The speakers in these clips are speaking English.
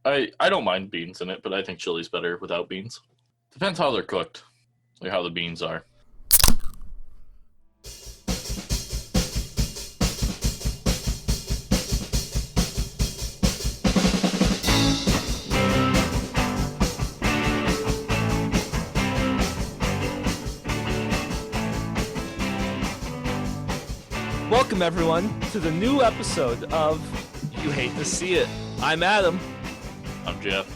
I don't mind beans in it, but I think chili's better without beans. Depends how they're cooked, like how the beans are. Welcome, everyone, to the new episode of You Hate to See It. I'm Adam. I'm Jeff.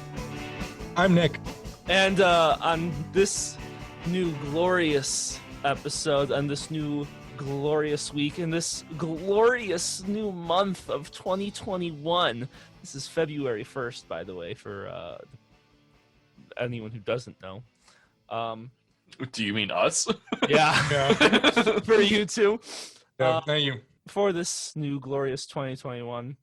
I'm Nick. And on this new glorious episode, on this new glorious week, in this glorious new month of 2021, this is February 1st, by the way, for anyone who doesn't know. Do you mean us? Yeah. For you too. Yeah, thank you. For this new glorious 2021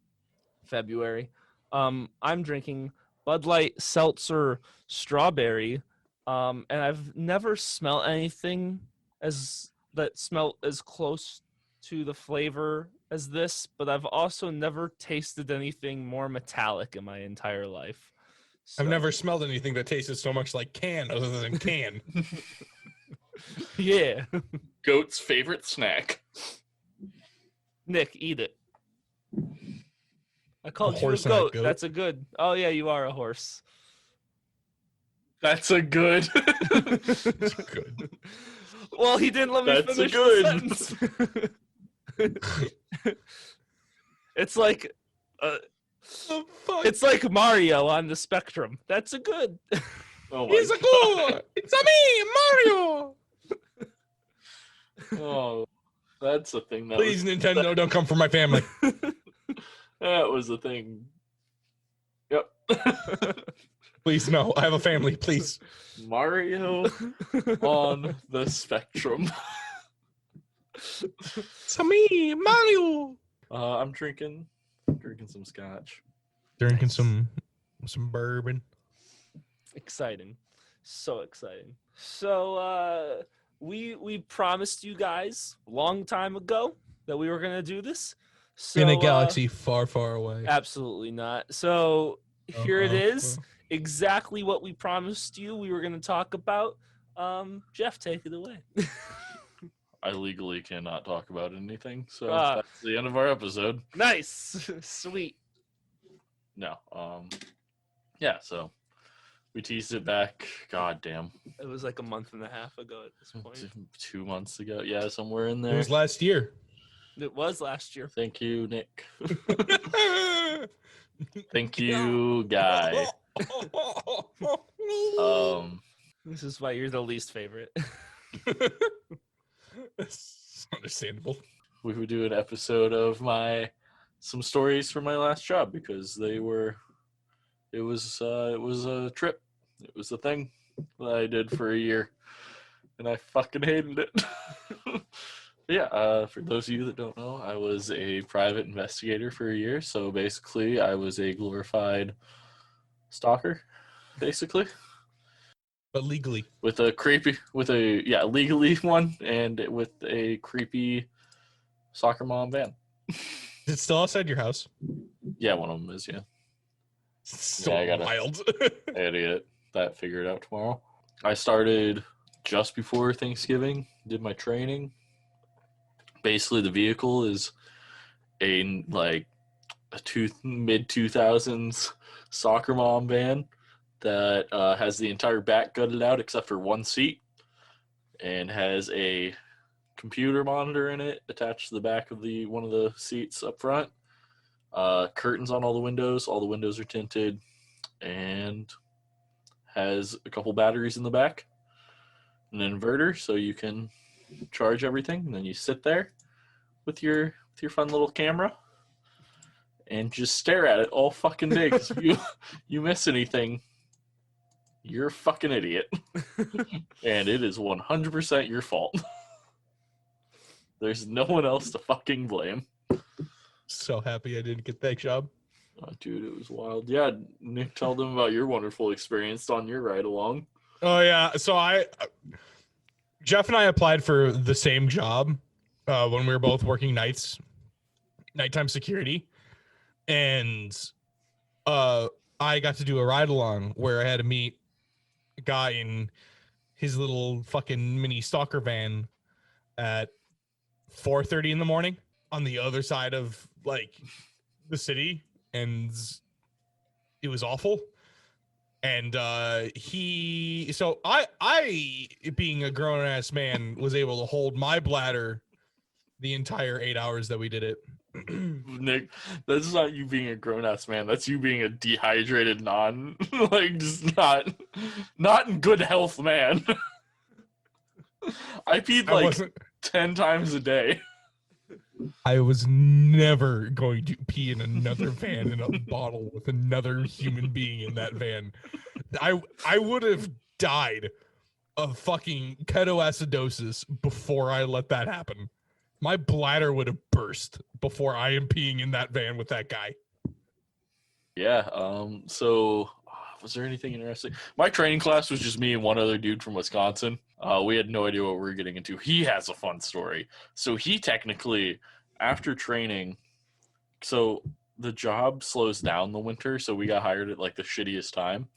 February, I'm drinking Bud Light Seltzer Strawberry, and I've never smelled anything that smelled as close to the flavor as this, but I've also never tasted anything more metallic in my entire life. So, I've never smelled anything that tasted so much like can other than can. yeah. Goat's favorite snack. Nick, eat it. I called you a horse and a goat. goat? That's a good. Oh yeah, you are a horse. That's a good. Good. Well, he didn't let me That's finish a good. the sentence. It's like it's like Mario on the spectrum. That's a good. Oh my He's a good. It's a me, Mario. Oh, that's a thing. That Please, was, Nintendo, don't come for my family. that was a thing. Yep. Please, no. I have a family. Please. Mario on the spectrum. It's a me, Mario. I'm drinking some scotch. Drinking some bourbon. Exciting, so exciting. So we promised you guys a long time ago that we were gonna do this. So, In a galaxy far, far away. Absolutely not. So here it is. Exactly what we promised you we were going to talk about. Jeff, take it away. I legally cannot talk about anything, so Ah. that's the end of our episode. Nice. Sweet. No, yeah. So we teased it back. God damn, It was like a month and a half ago at this point. 2 months ago. Yeah, somewhere in It there. was last year. It was last year. Thank you, Nick. Thank you, Guy. This is why you're the least favorite. It's understandable. We would do an episode of some stories from my last job because it was a trip. It was a thing that I did for a year, and I fucking hated it. Yeah, for those of you that don't know, I was a private investigator for a year. So basically, I was a glorified stalker, basically. But legally. Legally one, and with a creepy soccer mom van. Is it still outside your house? Yeah, one of them is, yeah. So Yeah, I gotta- wild. I had to get that figured out tomorrow. I started just before Thanksgiving, did my training. Basically, the vehicle is a mid-2000s soccer mom van that has the entire back gutted out except for one seat and has a computer monitor in it attached to the back of one of the seats up front. Curtains on all the windows are tinted, and has a couple batteries in the back, an inverter so you can charge everything, and then you sit there with your fun little camera and just stare at it all fucking day. 'Cause if you miss anything, you're a fucking idiot. And it is 100% your fault. There's no one else to fucking blame. So happy I didn't get that job. Oh, dude, it was wild. Yeah, Nick, tell them about your wonderful experience on your ride along. Oh yeah, so Jeff and I applied for the same job when we were both working nighttime security, and I got to do a ride along where I had to meet a guy in his little fucking mini stalker van at 4:30 in the morning on the other side of like the city, and it was awful. And I being a grown ass man was able to hold my bladder the entire 8 hours that we did it. Nick, that's not you being a grown ass man. That's you being a dehydrated, like just not in good health, man. I peed I like wasn't 10 times a day. I was never going to pee in another van in a bottle with another human being in that van. I would have died of fucking ketoacidosis before I let that happen. My bladder would have burst before I am peeing in that van with that guy. Yeah. So, was there anything interesting? My training class was just me and one other dude from Wisconsin. We had no idea what we were getting into. He has a fun story. So he technically, after training, so the job slows down the winter. So we got hired at like the shittiest time.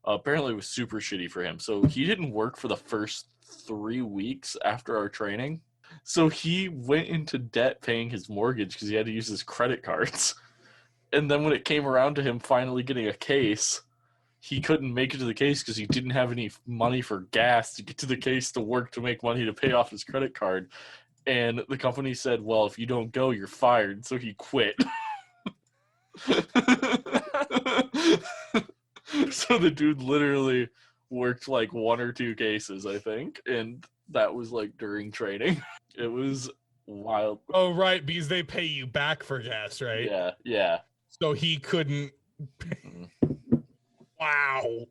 Apparently, it was super shitty for him. So he didn't work for the first 3 weeks after our training. So he went into debt paying his mortgage because he had to use his credit cards. And then when it came around to him finally getting a case, he couldn't make it to the case because he didn't have any money for gas to get to the case to work to make money to pay off his credit card. And the company said, well, if you don't go, you're fired. So he quit. So the dude literally worked like 1 or 2 cases, I think. And that was like during training. It was wild. Oh, right, because they pay you back for gas, right? Yeah. So he couldn't. Wow.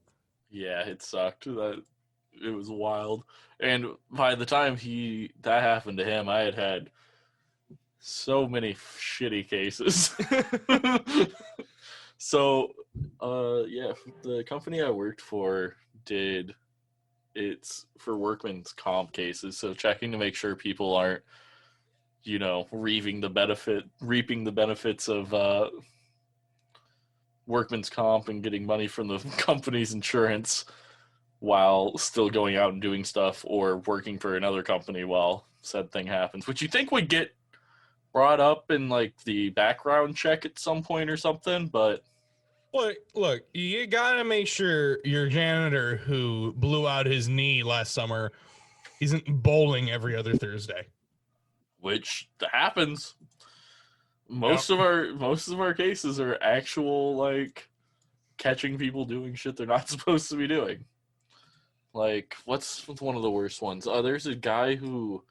Yeah, it sucked. That it was wild. And by the time that happened to him, I had so many shitty cases. So, yeah, the company I worked for it's for workman's comp cases, so checking to make sure people aren't, reaping the benefits of workman's comp and getting money from the company's insurance while still going out and doing stuff or working for another company while said thing happens, which you think would get brought up in like the background check at some point or something, but Look, you gotta make sure your janitor who blew out his knee last summer isn't bowling every other Thursday. which happens. Most of our cases are actual like catching people doing shit they're not supposed to be doing. Like, what's one of the worst ones? There's a guy who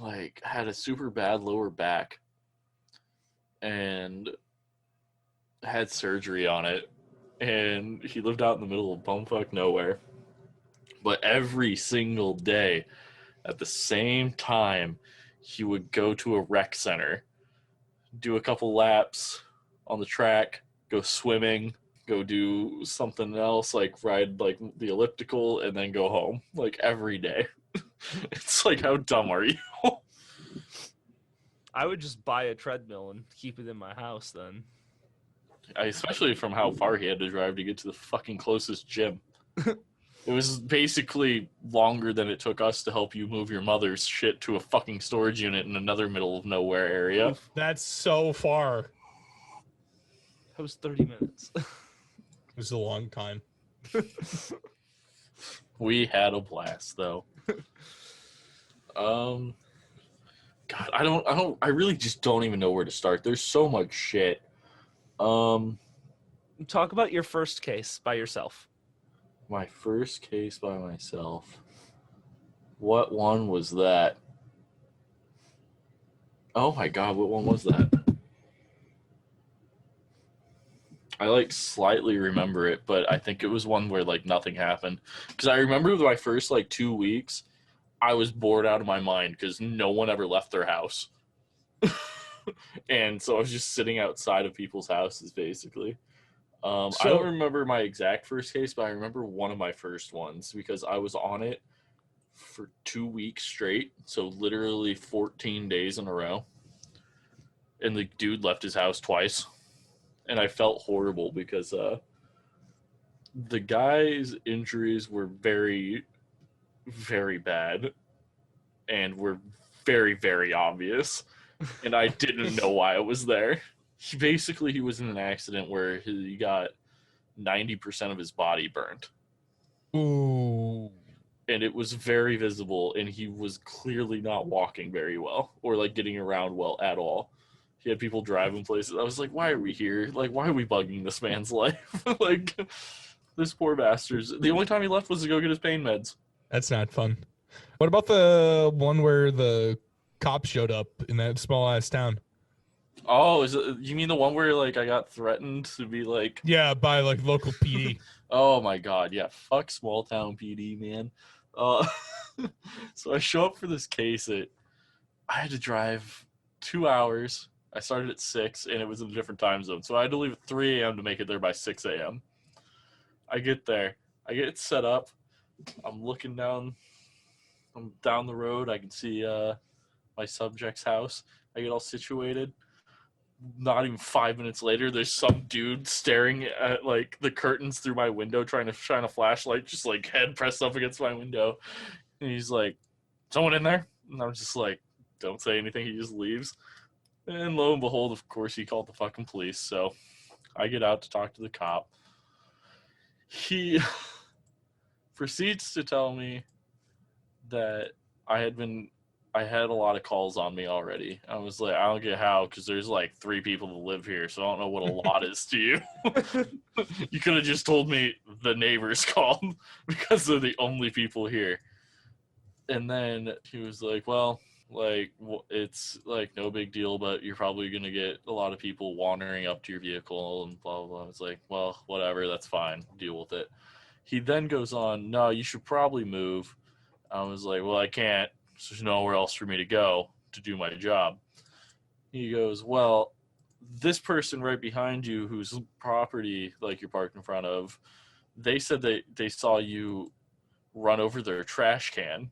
like had a super bad lower back and had surgery on it, and he lived out in the middle of bumfuck nowhere. But every single day at the same time, he would go to a rec center, do a couple laps on the track, go swimming, go do something else like ride like the elliptical, and then go home like every day. It's like, how dumb are you? I would just buy a treadmill and keep it in my house then. Especially from how far he had to drive to get to the fucking closest gym. It was basically longer than it took us to help you move your mother's shit to a fucking storage unit in another middle of nowhere area. That's so far. That was 30 minutes. It was a long time. We had a blast though. God, I really just don't even know where to start. There's so much shit. Talk about your first case by yourself. My first case by myself. What one was that? Oh my god, what one was that? I like slightly remember it, but I think it was one where like nothing happened. Because I remember my first like 2 weeks, I was bored out of my mind because no one ever left their house. And so I was just sitting outside of people's houses basically. I don't remember my exact first case, but I remember one of my first ones because I was on it for 2 weeks straight. So literally 14 days in a row. And the dude left his house twice. and I felt horrible because the guy's injuries were very, very bad and were very, very obvious, and I didn't know why it was there. He was in an accident where he got 90% of his body burnt. Ooh. And it was very visible, and he was clearly not walking very well or like getting around well at all. He had people driving places. I was like, why are we here? Like, why are we bugging this man's life? Like, this poor bastard's. The only time he left was to go get his pain meds. That's not fun. What about the one where the cops showed up in that small ass town? Oh, you mean the one where like I got threatened to be like, Yeah, by like local PD. oh my god, yeah, fuck small town PD, man. Uh, so I show up for this case. I had to drive 2 hours. I started at 6, and it was in a different time zone, so I had to leave at 3 a.m. to make it there by 6 a.m. I get there. I get it set up. I'm looking down. I'm down the road. I can see my subject's house. I get all situated. Not even 5 minutes later, there's some dude staring at like the curtains through my window, trying to shine a flashlight, just like head pressed up against my window. And he's like, "Someone in there?" And I'm just like, "Don't say anything." He just leaves. And lo and behold, of course, he called the fucking police. So I get out to talk to the cop. He proceeds to tell me that I had a lot of calls on me already. I was like, I don't get how, because there's like 3 people that live here, so I don't know what a lot is to you. You could have just told me the neighbors called because they're the only people here. And then he was like, well, like, it's like no big deal, but you're probably going to get a lot of people wandering up to your vehicle and blah, blah, blah. I was like, well, whatever, that's fine. Deal with it. He then goes on, no, you should probably move. I was like, well, I can't. There's nowhere else for me to go to do my job. He goes, well, this person right behind you whose property like you're parked in front of, they said that they saw you run over their trash can.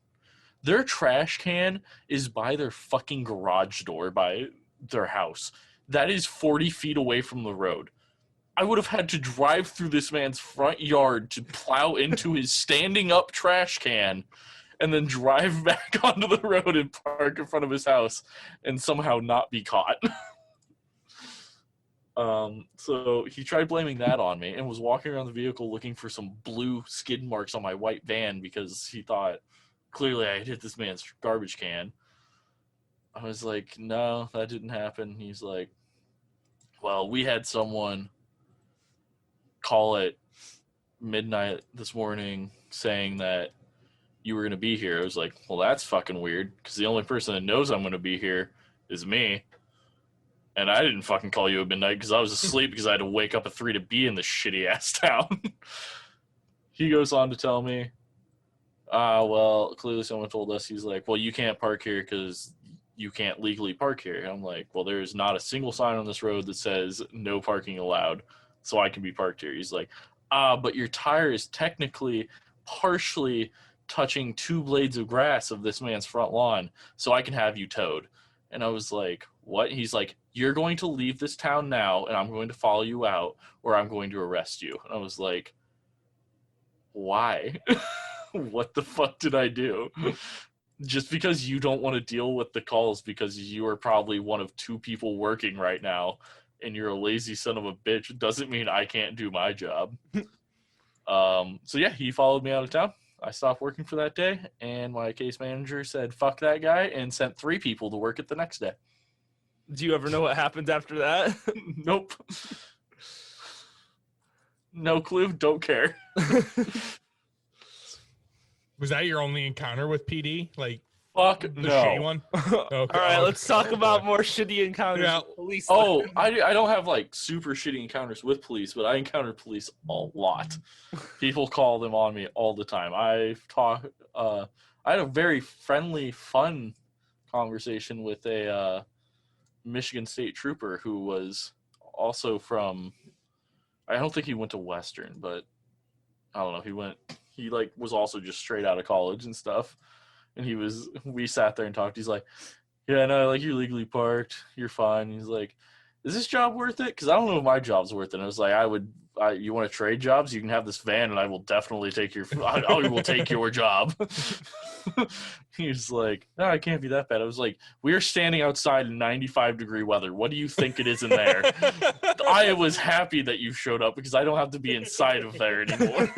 Their trash can is by their fucking garage door by their house. That is 40 feet away from the road. I would have had to drive through this man's front yard to plow into his standing up trash can and then drive back onto the road and park in front of his house and somehow not be caught. So he tried blaming that on me and was walking around the vehicle looking for some blue skid marks on my white van because he thought clearly I had hit this man's garbage can. I was like, no, that didn't happen. He's like, well, we had someone call at midnight this morning saying that you were going to be here. I was like, well, that's fucking weird because the only person that knows I'm going to be here is me. And I didn't fucking call you at midnight because I was asleep because I had to wake up at 3 to be in this shitty ass town. He goes on to tell me, well, clearly someone told us. He's like, well, you can't park here because you can't legally park here. And I'm like, well, there's not a single sign on this road that says no parking allowed, so I can be parked here. He's like, but your tire is technically partially touching 2 blades of grass of this man's front lawn, so I can have you towed. And I was like, what? He's like, you're going to leave this town now, and I'm going to follow you out, or I'm going to arrest you. And I was like, why? What the fuck did I do? Just because you don't want to deal with the calls because you are probably one of 2 people working right now and you're a lazy son of a bitch doesn't mean I can't do my job. So yeah, he followed me out of town. I stopped working for that day, and my case manager said, fuck that guy, and sent 3 people to work it the next day. Do you ever know what happened after that? Nope. No clue, don't care. Was that your only encounter with PD? Like Fuck the no. shitty one? Okay. All right, let's talk about more shitty encounters Yeah. with police. Oh, I don't have like super shitty encounters with police, but I encounter police a lot. People call them on me all the time. I had a very friendly, fun conversation with a Michigan State trooper who was also from, I don't think he went to Western, but I don't know. He like was also just straight out of college and stuff. And we sat there and talked. He's like, yeah, no, like you're legally parked. You're fine. He's like, is this job worth it? Because I don't know if my job's worth it. And I was like, you want to trade jobs? You can have this van, and I will definitely take I will take your job. He was like, no, it can't be that bad. I was like, we are standing outside in 95-degree weather. What do you think it is in there? I was happy that you showed up because I don't have to be inside of there anymore.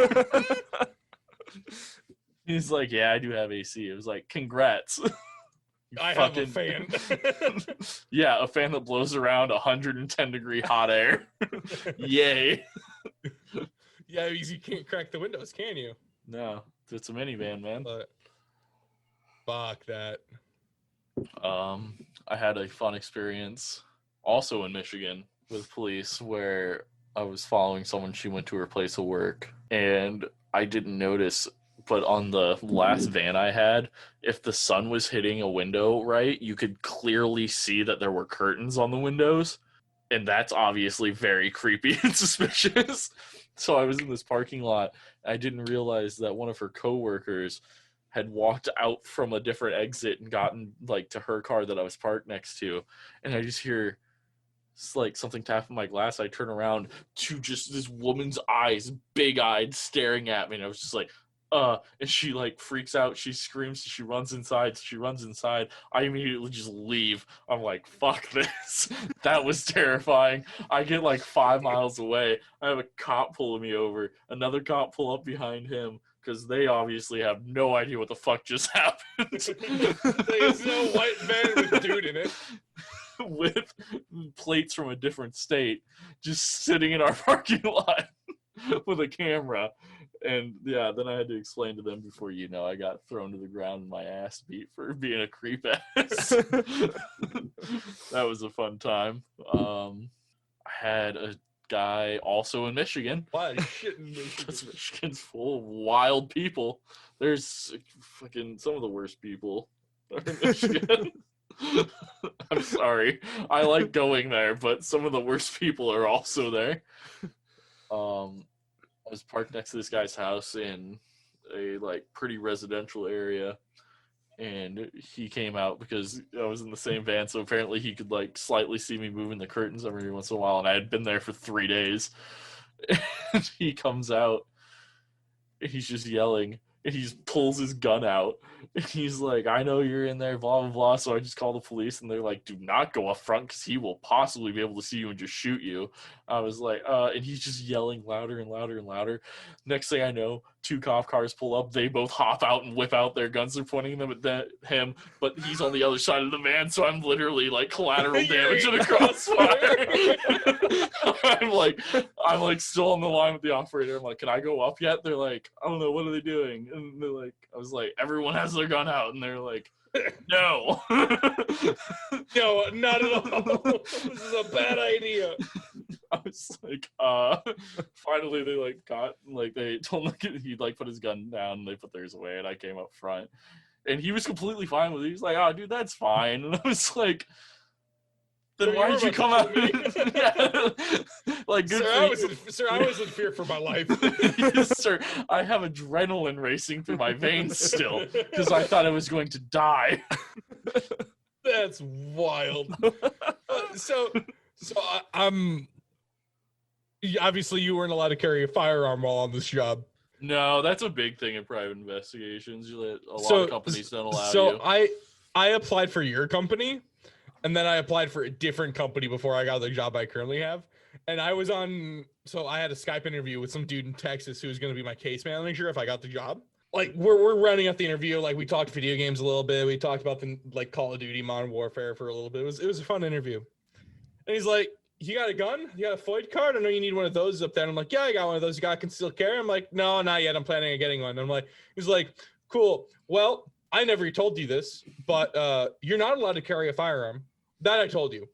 He's like, yeah, I do have AC. It was like, congrats. I have a fan. Yeah, a fan that blows around 110-degree hot air. Yay. Yeah, because you can't crack the windows, can you? No, it's a minivan, man. But fuck that. I had a fun experience also in Michigan with police where I was following someone. She went to her place of work, and I didn't notice, but on the last van I had, if the sun was hitting a window right, you could clearly see that there were curtains on the windows, and that's obviously very creepy and suspicious. So I was in this parking lot, and I didn't realize that one of her coworkers had walked out from a different exit and gotten like to her car that I was parked next to, and I just hear like something tapping my glass. I turn around to just this woman's eyes, big-eyed, staring at me, and I was just like, and she like freaks out, she screams, she runs inside. I immediately just leave. I'm like, fuck this. That was terrifying. I get like 5 miles away, I have a cop pulling me over, another cop pull up behind him, because they obviously have no idea what the fuck just happened. There's no white van with dude in it. With plates from a different state, just sitting in our parking lot with a camera. And yeah, then I had to explain to them before, I got thrown to the ground and my ass beat for being a creep ass. That was a fun time. I had a guy also in Michigan. Why shit in Michigan? Because Michigan's full of wild people. There's fucking some of the worst people are in Michigan. I'm sorry. I like going there, but some of the worst people are also there. I was parked next to this guy's house in a pretty residential area, and he came out because I was in the same van, so apparently he could slightly see me moving the curtains every once in a while, and I had been there for 3 days. And he comes out, and he's just yelling, and he pulls his gun out, and he's like, I know you're in there, blah, blah, blah. So I just call the police, and they're like, do not go up front because he will possibly be able to see you and just shoot you. I was like, and he's just yelling louder and louder and louder. Next thing I know, 2 cop cars pull up. They both hop out and whip out their guns. They're pointing them at him, but he's on the other side of the van, so I'm literally collateral damage in a crossfire. I'm still on the line with the operator. I'm like, can I go up yet? They're like, I don't know, what are they doing? And they're like, I was like, everyone has their gun out, and they're like, no. No, not at all. This is a bad idea. I was like, finally they got, they told him he'd put his gun down, and they put theirs away, and I came up front, and he was completely fine with it. He's like, oh dude, that's fine. And I was like, then why did you come out? Yeah. Good Sir, I was in fear for my life. Yes, sir. I have adrenaline racing through my veins still because I thought I was going to die. That's wild. I'm obviously you weren't allowed to carry a firearm while on this job. No, that's a big thing in private investigations. A lot of companies don't allow you. So I applied for your company. And then I applied for a different company before I got the job I currently have. And I was so I had a Skype interview with some dude in Texas who was going to be my case manager if I got the job. We're running up the interview. We talked video games a little bit. We talked about the Call of Duty Modern Warfare for a little bit. It was a fun interview. And he's like, you got a gun? You got a FOID card? I know you need one of those up there. And I'm like, yeah, I got one of those. You got concealed carry? I'm like, no, not yet. I'm planning on getting one. And I'm like, he's like, cool. Well, I never told you this, but you're not allowed to carry a firearm. That I told you.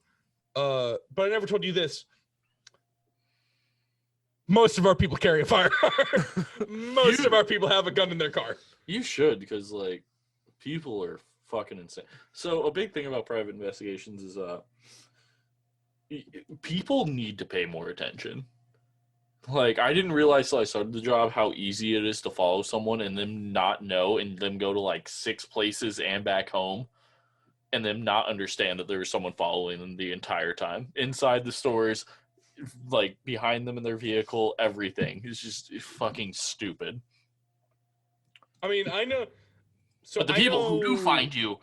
But I never told you this. Most of our people carry a firearm. Most of our people have a gun in their car. You should, because people are fucking insane. So a big thing about private investigations is people need to pay more attention. I didn't realize till I started the job how easy it is to follow someone and them not know and them go to 6 places and back home and them not understand that there was someone following them the entire time. Inside the stores, like behind them in their vehicle, everything. It's just fucking stupid. I mean, I know. So But the people who do find you,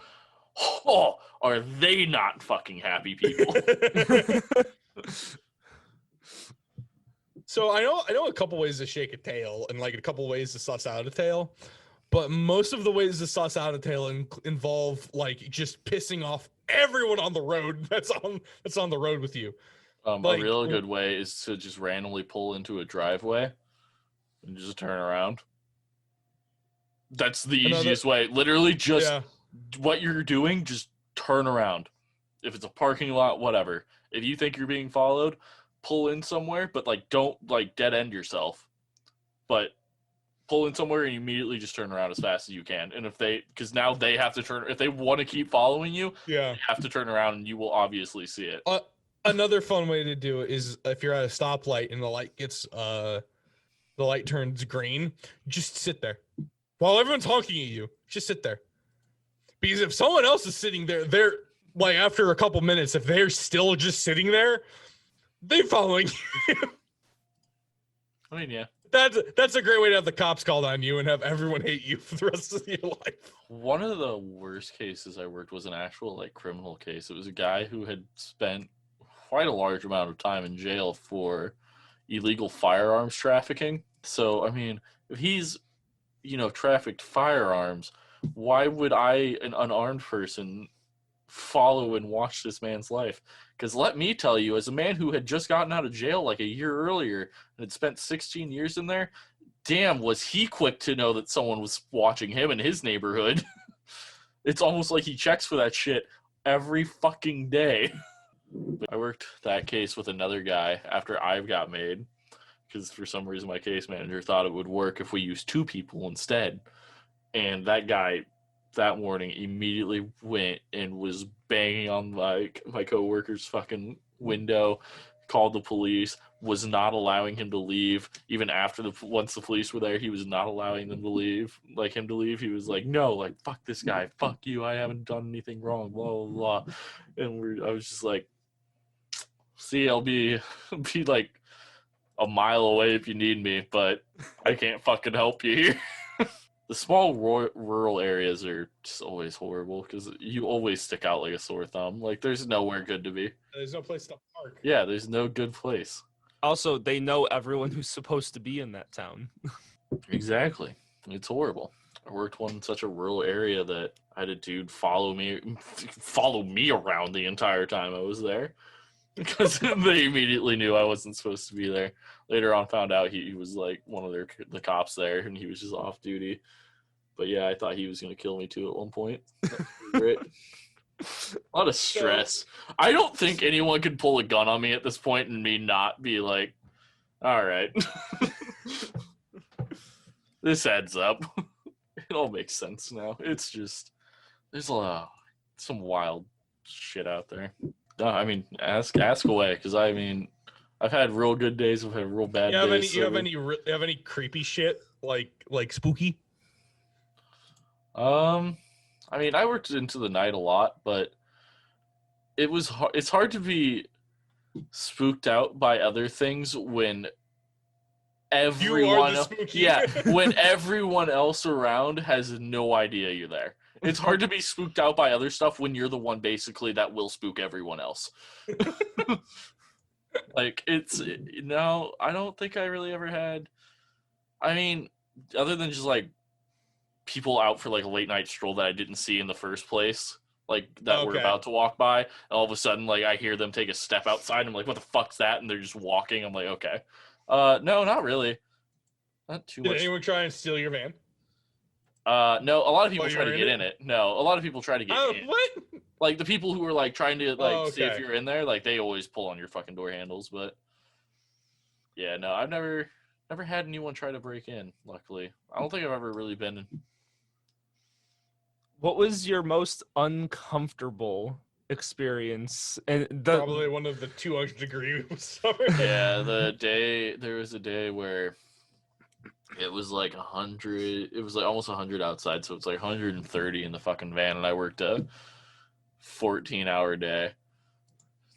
are they not fucking happy people? So I know a couple ways to shake a tail and like a couple ways to suss out a tail, but most of the ways to suss out a tail involve like just pissing off everyone on the road that's on the road with you. A Like, real good way is to just randomly pull into a driveway and just turn around. That's the easiest way. Literally just what you're doing, just turn around. If it's a parking lot, whatever. If you think you're being followed, pull in somewhere, but like don't like dead end yourself. But pull in somewhere and immediately just turn around as fast as you can. And because now they have to turn, if they want to keep following you, they have to turn around and you will obviously see it. Another fun way to do it is if you're at a stoplight and the light turns green, just sit there. While everyone's honking at you, just sit there. Because if someone else is sitting there, they're like after a couple minutes, if they're still just sitting there, they're following you. I mean, yeah. That's a great way to have the cops called on you and have everyone hate you for the rest of your life. One of the worst cases I worked was an actual like criminal case. It was a guy who had spent quite a large amount of time in jail for illegal firearms trafficking. So, I mean, if he's trafficked firearms, why would I, an unarmed person, follow and watch this man's life? Because let me tell you, as a man who had just gotten out of jail like a year earlier and had spent 16 years in there, damn, was he quick to know that someone was watching him in his neighborhood. It's almost like he checks for that shit every fucking day. I worked that case with another guy after I got made, because for some reason my case manager thought it would work if we used 2 people instead. And that guy that morning immediately went and was banging on my coworker's fucking window, called the police, was not allowing him to leave. Even after once the police were there, he was not allowing them to leave. He was like, no, like, fuck this guy, fuck you, I haven't done anything wrong, blah blah blah. And I was just like, see, I'll be like a mile away if you need me, but I can't fucking help you here. The small rural areas are just always horrible because you always stick out like a sore thumb. Like, there's nowhere good to be. There's no place to park. Yeah, there's no good place. Also, they know everyone who's supposed to be in that town. Exactly. It's horrible. I worked in such a rural area that I had a dude follow me around the entire time I was there. Because they immediately knew I wasn't supposed to be there. Later on, found out he was like one of the cops there, and he was just off duty. But yeah, I thought he was going to kill me too at one point. A lot of stress. I don't think anyone could pull a gun on me at this point and me not be like, all right, this adds up. It all makes sense now. It's just, there's some wild shit out there. No, I mean, ask away, because I mean, I've had real good days, I've had real bad days. You have any creepy shit like spooky? I mean, I worked into the night a lot, but it's hard to be spooked out by other things when everyone when everyone else around has no idea you're there. It's hard to be spooked out by other stuff when you're the one basically that will spook everyone else. Like, I don't think I really ever had, I mean, other than just like people out for like a late night stroll that I didn't see in the first place, like that were about to walk by, and all of a sudden like I hear them take a step outside, and I'm like, what the fuck's that? And they're just walking. I'm like, okay. No, not really. Not too much. Did anyone try and steal your van? No, a lot of people try to get in it. No, a lot of people try to get in. What? Like, the people who are like trying to see if you're in there, like, they always pull on your fucking door handles. But yeah, no, I've never had anyone try to break in. Luckily, I don't think I've ever really been. What was your most uncomfortable experience? And probably one of the 200-degree summer. Yeah, there was a day where it was like 100. It was like almost 100 outside, so it's like 130 in the fucking van, and I worked a 14-hour day.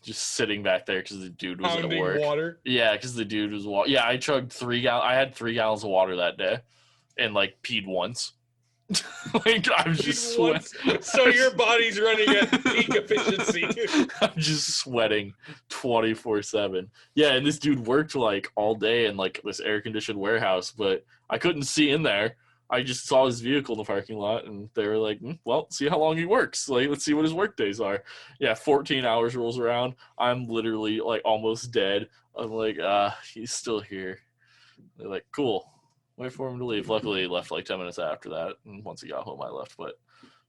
Just sitting back there because the dude was Pounding at work. water. Yeah, because the dude was Yeah, I chugged 3 gallons. I had 3 gallons of water that day, and like peed once. Like I was just sweating. So your body's running at peak efficiency. I'm just sweating 24/7. Yeah, and this dude worked like all day in like this air conditioned warehouse, but I couldn't see in there. I just saw his vehicle in the parking lot, and they were like, well, see how long he works. Like, let's see what his work days are. Yeah, 14 hours rolls around. I'm literally, like, almost dead. I'm like, he's still here. They're like, cool. Wait for him to leave. Luckily, he left, like, 10 minutes after that, and once he got home, I left, but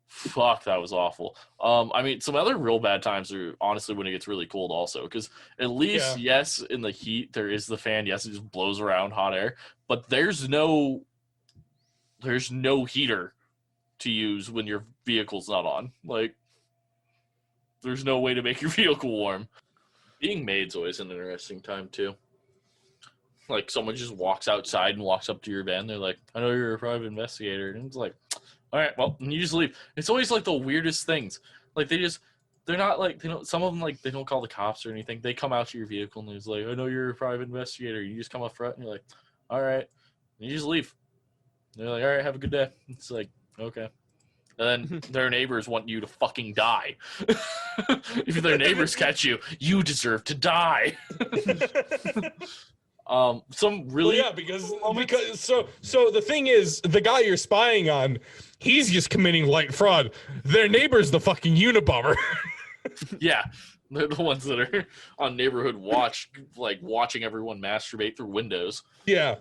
fuck, that was awful. I mean, some other real bad times are, honestly, when it gets really cold also, because at least, yes, in the heat, there is the fan. Yes, it just blows around hot air, but there's no heater to use when your vehicle's not on. Like, there's no way to make your vehicle warm. Being maid's always an interesting time, too. Like, someone just walks outside and walks up to your van. They're like, I know you're a private investigator. And it's like, all right, well, and you just leave. It's always, like, the weirdest things. Like, they're not, like, some of them, like, they don't call the cops or anything. They come out to your vehicle and it's like, I know you're a private investigator. You just come up front and you're like, all right. And you just leave. They're like, all right, have a good day. It's like, okay. And then their neighbors want you to fucking die. If their neighbors catch you, you deserve to die. Some really because so the thing is, the guy you're spying on, he's just committing light fraud. Their neighbor's the fucking Unabomber. Yeah. They're the ones that are on Neighborhood Watch, like watching everyone masturbate through windows. Yeah.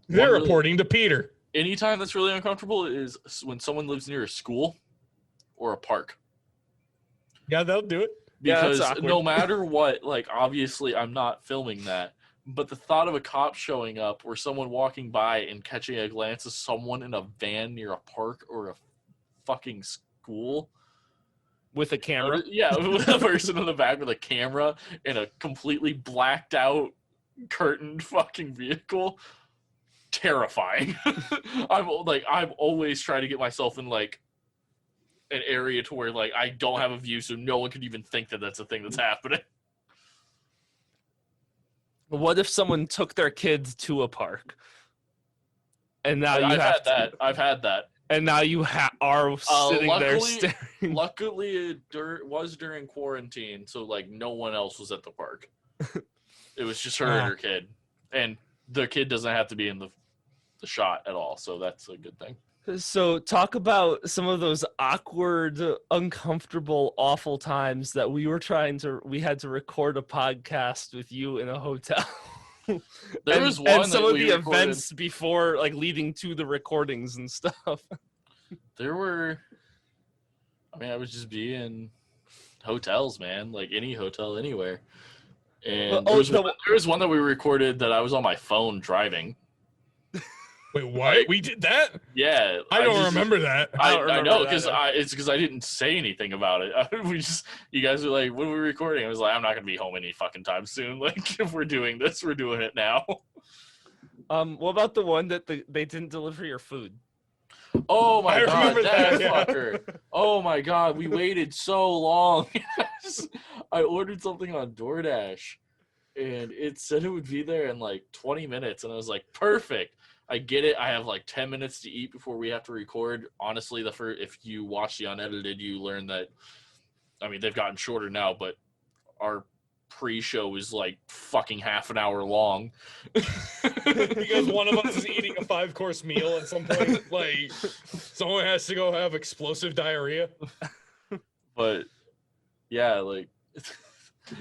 They're reporting to Peter. Anytime that's really uncomfortable is when someone lives near a school or a park. Yeah, they'll do it. Because no matter what, like, obviously I'm not filming that, but the thought of a cop showing up or someone walking by and catching a glance of someone in a van near a park or a fucking school. With a camera? Yeah, with a person in the back with a camera and a completely blacked out, curtained fucking vehicle. Terrifying. I'm always trying to get myself in like an area to where like I don't have a view, so no one could even think that that's a thing that's happening. What if someone took their kids to a park, and now I've had that, and now you are sitting there staring. Luckily, it was during quarantine, so like no one else was at the park. It was just her and her kid, and the kid doesn't have to be in the shot at all, so that's a good thing. So talk about some of those awkward, uncomfortable, awful times that we had to record a podcast with you in a hotel. There was one, and some of the events before, like leading to the recordings and stuff. There were, I mean, I would just be in hotels, man, like any hotel anywhere. And there was one that we recorded that I was on my phone driving. Wait, what? We did that? Yeah. I don't remember that. I know, because I didn't say anything about it. You guys were like, when are we recording? I was like, I'm not going to be home any fucking time soon. Like, if we're doing this, we're doing it now. What about the one that they didn't deliver your food? Oh my God, that yeah. fucker. Oh my God, we waited so long. I ordered something on DoorDash, and it said it would be there in like 20 minutes, and I was like, perfect. I get it. I have like 10 minutes to eat before we have to record. Honestly, if you watch the unedited, you learn that, I mean, they've gotten shorter now, but our pre-show is like fucking half an hour long. Because one of us is eating a 5-course meal at some point. Like, someone has to go have explosive diarrhea. But, yeah, like,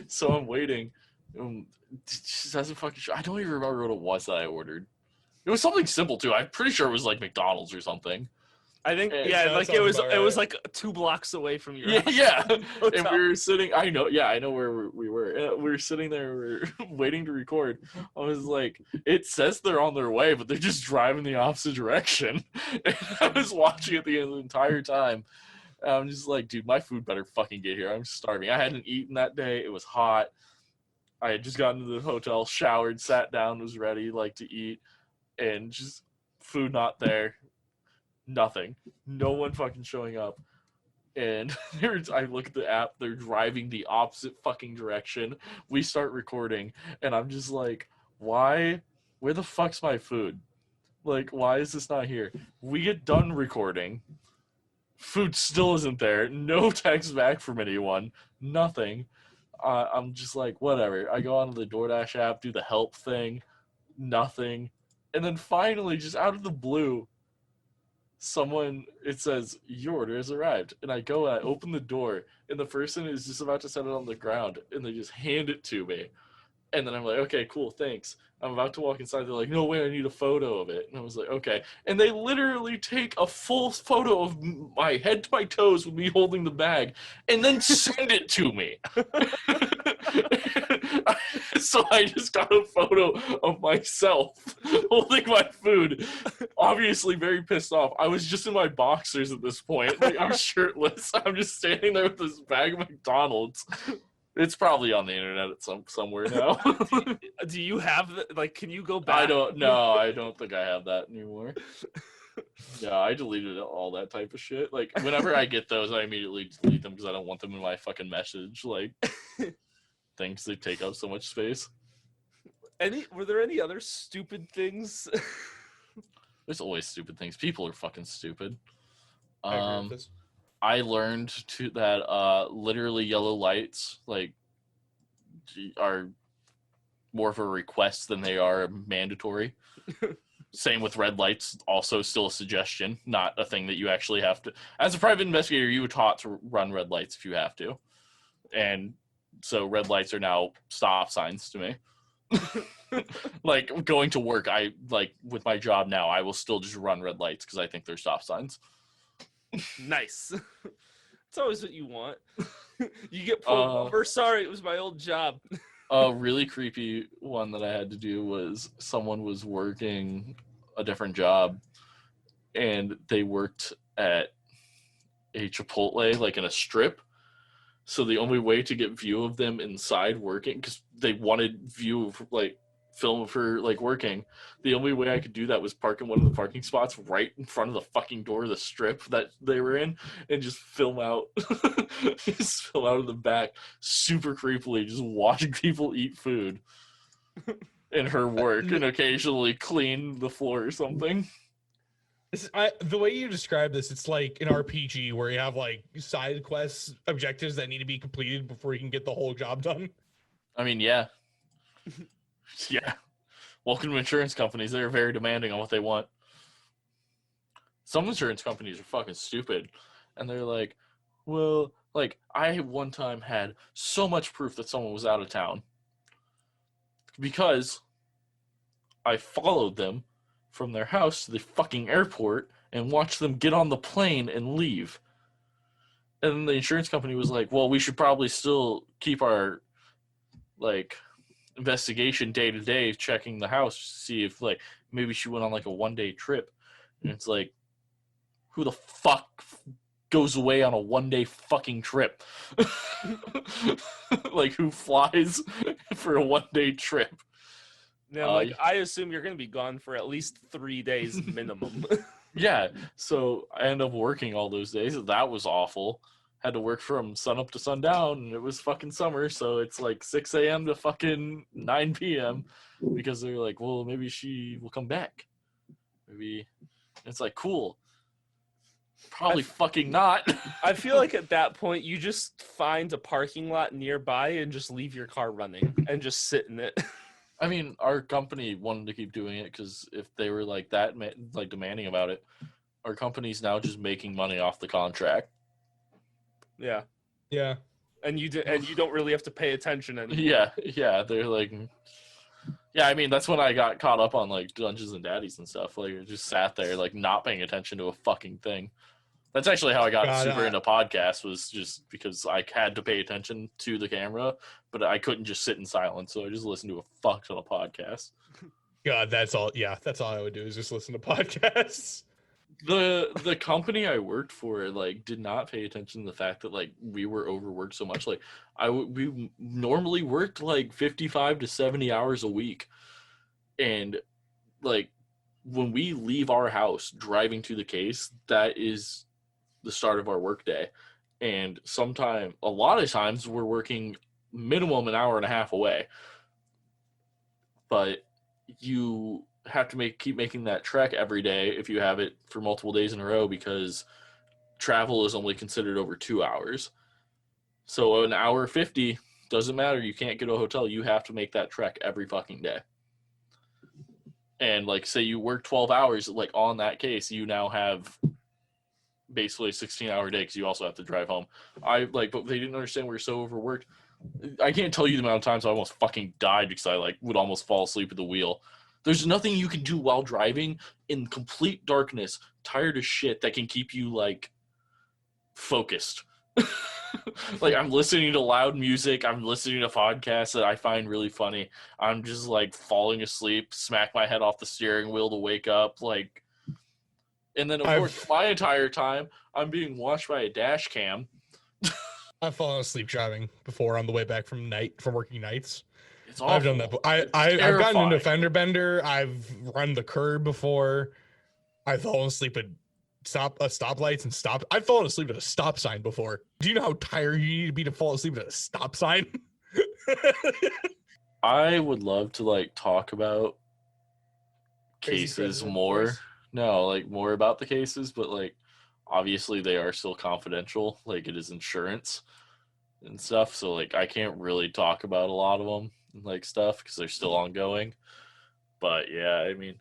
so I'm waiting. It just hasn't fucking I don't even remember what it was that I ordered. It was something simple too. I'm pretty sure it was like McDonald's or something. I think like it was like 2 blocks away from your house. Yeah. And we were sitting. I know where we were. We were sitting there, we were waiting to record. I was like, it says they're on their way, but they're just driving the opposite direction. And I was watching it the entire time. And I'm just like, dude, my food better fucking get here. I'm starving. I hadn't eaten that day. It was hot. I had just gotten to the hotel, showered, sat down, was ready like to eat. And just food not there, nothing, no one fucking showing up. And I look at the app, they're driving the opposite fucking direction. We start recording, and I'm just like, why? Where the fuck's my food? Like, why is this not here? We get done recording. Food still isn't there. No text back from anyone. Nothing. I'm just like, whatever. I go onto the DoorDash app, do the help thing. Nothing. And then finally, just out of the blue, it says, your order has arrived. And I go and I open the door, and the person is just about to set it on the ground, and they just hand it to me. And then I'm like, okay, cool, thanks. I'm about to walk inside. They're like, no way, I need a photo of it. And I was like, okay. And they literally take a full photo of my head to my toes with me holding the bag and then send it to me. So I just got a photo of myself holding my food, obviously very pissed off. I was just in my boxers at this point. Like, I'm shirtless. I'm just standing there with this bag of McDonald's. It's probably on the internet at somewhere now. Do you have can you go back? I don't think I have that anymore. Yeah, I deleted all that type of shit. Like, whenever I get those, I immediately delete them because I don't want them in my fucking message. Like, things they take up so much space. Were there any other stupid things? There's always stupid things. People are fucking stupid. I agree with this. I learned that literally yellow lights like are more of a request than they are mandatory. Same with red lights, also still a suggestion, not a thing that you actually have to. As a private investigator, you were taught to run red lights if you have to. And so red lights are now stop signs to me. Like, going to work, with my job now, I will still just run red lights because I think they're stop signs. Nice. It's always what you want. You get pulled over. Sorry, it was my old job. A really creepy one that I had to do was someone was working a different job, and they worked at a Chipotle, like in a strip. So the only way to get view of them inside working, because they wanted view of film of her working, the only way I could do that was park in one of the parking spots right in front of the fucking door of the strip that they were in, and just film out just film out of the back super creepily, just watching people eat food and her work, and occasionally clean the floor or something. The way you describe this, it's like an RPG where you have side quests, objectives that need to be completed before you can get the whole job done. I mean, yeah. Yeah. Welcome to insurance companies. They're very demanding on what they want. Some insurance companies are fucking stupid. And they're like, well, I one time had so much proof that someone was out of town because I followed them from their house to the fucking airport and watched them get on the plane and leave. And then the insurance company was like, well, we should probably still keep our, investigation day to day, checking the house to see if maybe she went on a 1-day trip. And it's like, who the fuck goes away on a 1-day fucking trip? Who flies for a 1-day trip? Now, I assume you're gonna be gone for at least 3 days minimum. Yeah, so I ended up working all those days. That was awful. Had to work from sun up to sundown, and it was fucking summer, so it's 6 a.m. to fucking 9 p.m. because they're like, well, maybe she will come back. Maybe. It's cool. Probably fucking not. I feel like at that point, you just find a parking lot nearby and just leave your car running and just sit in it. I mean, our company wanted to keep doing it because if they were that, demanding about it, our company's now just making money off the contract. Yeah. Yeah. And you don't really have to pay attention anymore. Yeah. They're yeah, I mean, that's when I got caught up on Dungeons and Daddies and stuff. Just sat there not paying attention to a fucking thing. That's actually how I got super into podcasts, was just because I had to pay attention to the camera, but I couldn't just sit in silence, so I just listened to a fuck ton of podcasts. God, that's all. Yeah, that's all I would do is just listen to podcasts. The company I worked for did not pay attention to the fact that we were overworked so much. We normally worked 55 to 70 hours a week, and when we leave our house driving to the case, that is the start of our work day. And a lot of times we're working minimum an hour and a half away. But you have to keep making that trek every day if you have it for multiple days in a row, because travel is only considered over 2 hours. So an hour 50 doesn't matter. You can't get a hotel. You have to make that trek every fucking day. And like, say you work 12 hours, like on that case, you now have basically a 16-hour day because you also have to drive home. But they didn't understand we were so overworked. I can't tell you the amount of times I almost fucking died because I like would almost fall asleep at the wheel. There's nothing you can do while driving in complete darkness, tired as shit, that can keep you like focused. Like, I'm listening to loud music, I'm listening to podcasts that I find really funny. I'm just like falling asleep, smack my head off the steering wheel to wake up, like. And then of course my entire time I'm being watched by a dash cam. I've fallen asleep driving before on the way back from working nights. It's awful. I've done that. I've gotten into fender bender. I've run the curb before. I've fallen asleep at stoplights and stop. I've fallen asleep at a stop sign before. Do you know how tired you need to be to fall asleep at a stop sign? I would love to like talk about cases more. No, like more about the cases, but like obviously they are still confidential. Like, it is insurance and stuff, so like I can't really talk about a lot of them and like stuff because they're still ongoing. But yeah, I mean,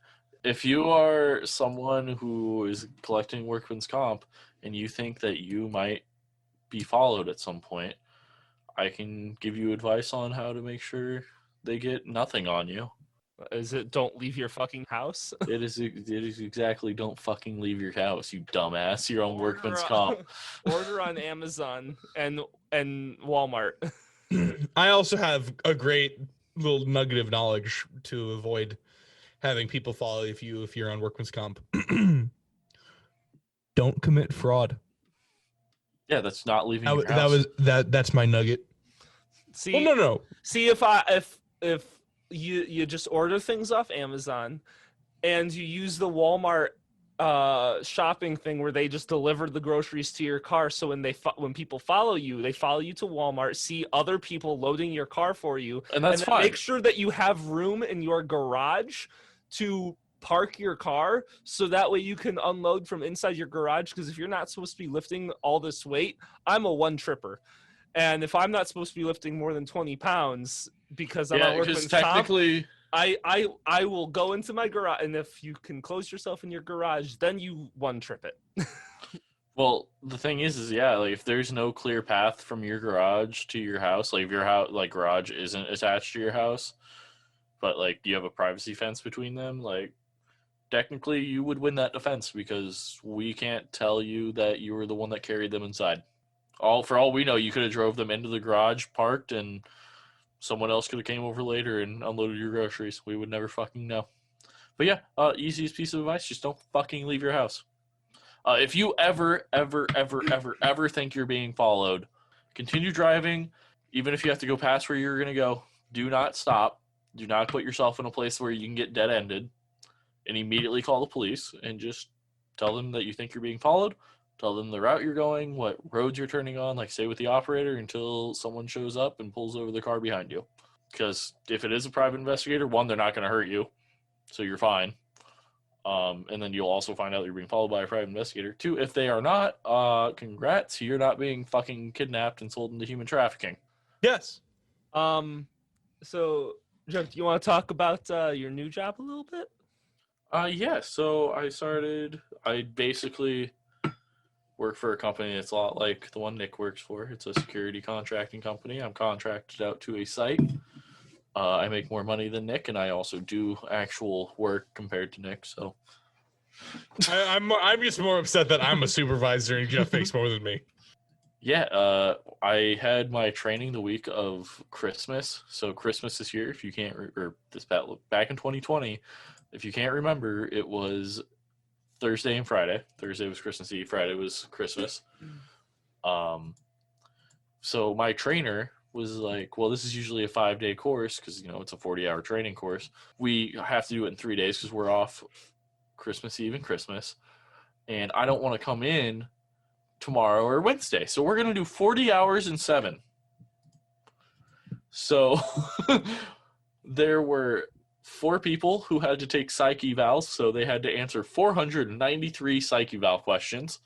if you are someone who is collecting workman's comp and you think that you might be followed at some point, I can give you advice on how to make sure they get nothing on you. Is it don't leave your fucking house? It is exactly don't fucking leave your house, you dumbass. You're on workman's comp. Order on Amazon and Walmart. I also have a great little nugget of knowledge to avoid having people follow if you're on workman's comp. Don't commit fraud. Yeah, that's not leaving your house. That's my nugget. See, well, no. See, if you just order things off Amazon and you use the Walmart shopping thing where they just deliver the groceries to your car, so when people follow you, they follow you to Walmart, see other people loading your car for you, and that's fine. Make sure that you have room in your garage to park your car, so that way you can unload from inside your garage, because if you're not supposed to be lifting all this weight, I'm a one tripper, and if I'm not supposed to be lifting more than 20 pounds because I'm on workman's technically comp, I will go into my garage, and if you can close yourself in your garage, then you one trip it. Well, the thing is yeah, like if there's no clear path from your garage to your house, like if your house like garage isn't attached to your house, but like you have a privacy fence between them, like technically you would win that defense because we can't tell you that you were the one that carried them inside. For all we know, you could have drove them into the garage, parked, and someone else could have came over later and unloaded your groceries. We would never fucking know. But yeah, easiest piece of advice, just don't fucking leave your house. If you ever think you're being followed, continue driving. Even if you have to go past where you're going to go, do not stop. Do not put yourself in a place where you can get dead-ended, and immediately call the police and just tell them that you think you're being followed. Tell them the route you're going, what roads you're turning on, like stay with the operator until someone shows up and pulls over the car behind you. Because if it is a private investigator, one, they're not going to hurt you, so you're fine. And then you'll also find out you're being followed by a private investigator. Two, if they are not, congrats, you're not being fucking kidnapped and sold into human trafficking. Yes. So, Jeff, do you want to talk about your new job a little bit? Yeah, so I basically work for a company that's a lot like the one Nick works for. It's a security contracting company. I'm contracted out to a site. I make more money than Nick, and I also do actual work compared to Nick, so. I'm just more upset that I'm a supervisor and Jeff makes more than me. Yeah, I had my training the week of Christmas. So Christmas this year, if you can't, back in 2020, if you can't remember, it was Thursday and Friday. Thursday was Christmas Eve. Friday was Christmas. So my trainer was like, well, this is usually a 5-day course because, it's a 40-hour training course. We have to do it in 3 days because we're off Christmas Eve and Christmas. And I don't want to come in tomorrow or Wednesday. So we're going to do 40 hours in 7. So there were 4 people who had to take psych evals, so they had to answer 493 psych eval questions.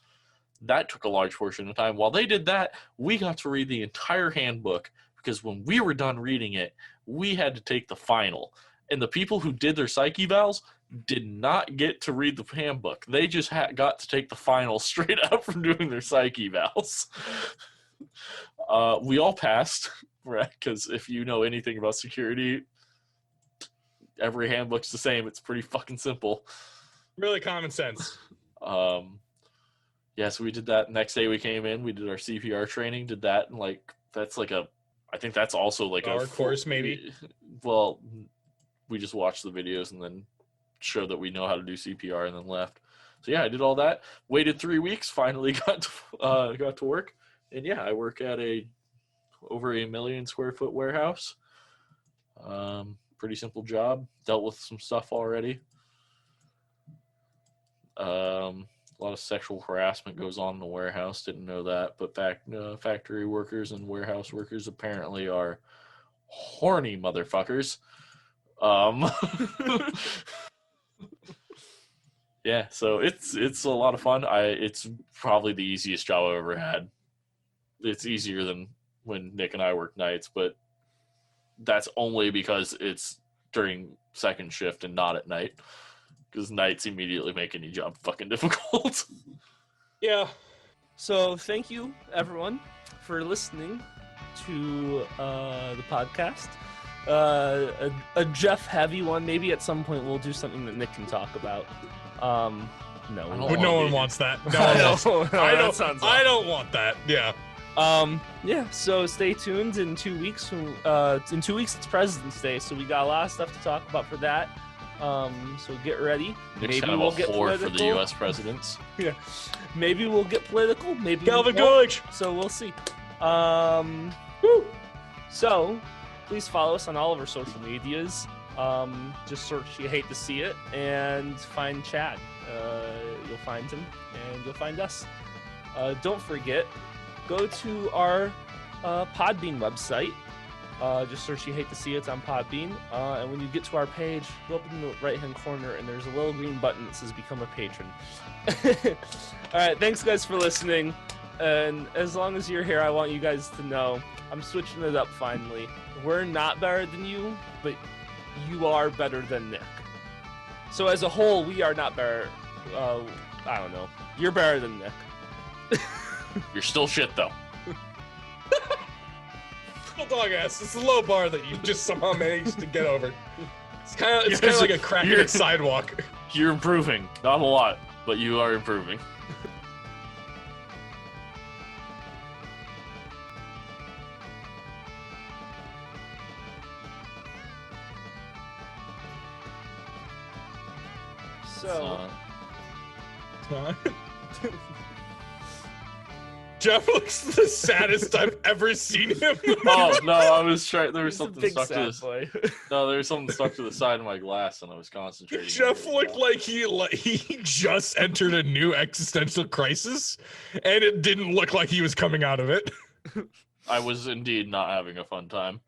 That took a large portion of time. While they did that, we got to read the entire handbook, because when we were done reading it, we had to take the final. And the people who did their psych evals did not get to read the handbook. They just got to take the final straight out from doing their psych evals. We all passed, right? Because if you know anything about security, every handbook's the same. It's pretty fucking simple. Really common sense. Yeah, so we did that. Next day we came in, we did our CPR training, did that, and I think that's also like Our course, maybe? Well, we just watched the videos and then showed that we know how to do CPR and then left. So yeah, I did all that. Waited 3 weeks, finally got to work. And yeah, I work at over 1 million square foot warehouse. Pretty simple job. Dealt with some stuff already. A lot of sexual harassment goes on in the warehouse. Didn't know that, but factory workers and warehouse workers apparently are horny motherfuckers. Yeah, so it's a lot of fun. It's probably the easiest job I've ever had. It's easier than when Nick and I work nights, but that's only because it's during second shift and not at night. Because nights immediately make any job fucking difficult. Yeah. So thank you, everyone, for listening to the podcast. A Jeff heavy one. Maybe at some point we'll do something that Nick can talk about. No, No one wants that. I don't want that. Yeah. Yeah, so stay tuned in 2 weeks. In 2 weeks it's President's Day, so we got a lot of stuff to talk about for that. So get ready. Nick's Maybe kind of we'll a get whore political for the U.S. presidents. Yeah, maybe we'll get political. Maybe Calvin we won't. Coolidge. So we'll see. So please follow us on all of our social medias. Just search "You Hate to See It" and find Chad. You'll find him, and you'll find us. Don't forget, go to our Podbean website. Just search "You Hate to See It" on Podbean, and when you get to our page, go up in the right-hand corner, and there's a little green button that says "Become a Patron." All right, thanks guys for listening, and as long as you're here, I want you guys to know I'm switching it up finally. We're not better than you, but you are better than Nick. So as a whole, we are not better. I don't know. You're better than Nick. You're still shit though. Dog ass. It's a low bar that you just somehow managed to get over. It's kind of like a crack in the sidewalk. You're improving. Not a lot, but you are improving. So. Jeff looks the saddest I've ever seen him. Oh no, I was trying. There was He's a something big stuck to sad this. boy. No, there was something stuck to the side of my glass, and I was concentrating. Jeff looked like he just entered a new existential crisis, and it didn't look like he was coming out of it. I was indeed not having a fun time.